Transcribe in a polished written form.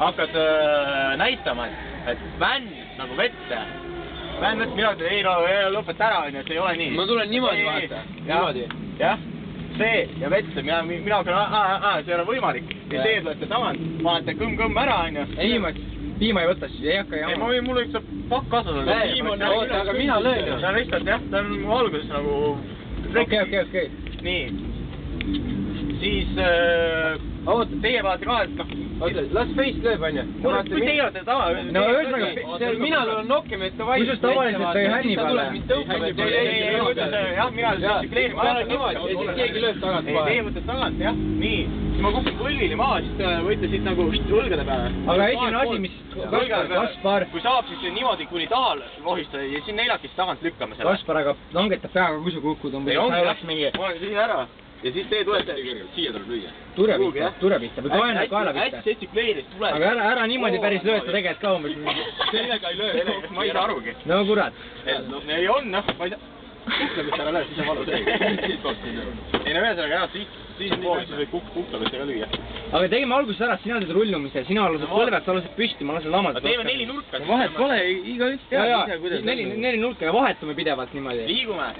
hakkad näitama, et vänn nagu vette. Vänn vette, mina ütlen, ei lõpeta ära, see ei ole nii. Ma tulen niimoodi vaata. Niimoodi. Jah, see ja vette, mina hakkan, see ei ole võimalik. Ja see tulete tagant, vaata kõmm ära, onju. Piima ei võta siis, ei hakka jama. Ei, mul üks pakk kasvada. Aga mina löön. Ta on lihtsalt jah, ta on alguses nagu... Okei. Nii. Siis... Teie vaate ka, et noh... Las face lööb, onju. Kui teie olete tava... No ühesõnaga... Mina löön nokkima, et ta vaid... Kusjuures tavaliselt ei hänni peale. Jah, mina tsükleerin. Ma olen niimoodi, ja siis keegi lööb tagant vahel. Teie võtate tagant, jah. Nii. Siis ma kukun põllili maha, siis võite siit nagu õlgade peale. Aga esimene asi, mis... Kaspar. Kui saab, siis niimoodi kuni taha lohistada ja siin neljakist tagant lükkame selle. Kaspar, aga langetab peaga, kui sa kukud umbes. Ei ongi, jah. Ma olen siin ära. Ja siis teie tulete... Siia tuleb lüüa. Ture pihta või kaela pihta. Hästi tsükleeris tuleb. Aga ära niimoodi päris lööta tegelikult ka umbes. Sellega ei löö. Ma ei saa arugi. No kurat. Ei on, noh. Ma ei saa... Kuklamist ära löö, siis on valus. Ei no ühesõnaga jah, siis võid kuklamist ka lüüa. Aga tegime alguses ära, sina teed rullumise, sina lased põlved, sa lased püsti, ma lasen lamada. Teeme 4 nurka. Vahet pole, igaüks teab ise, kuidas. 4 nurka ja vahetume pidevalt niimoodi. Liigume.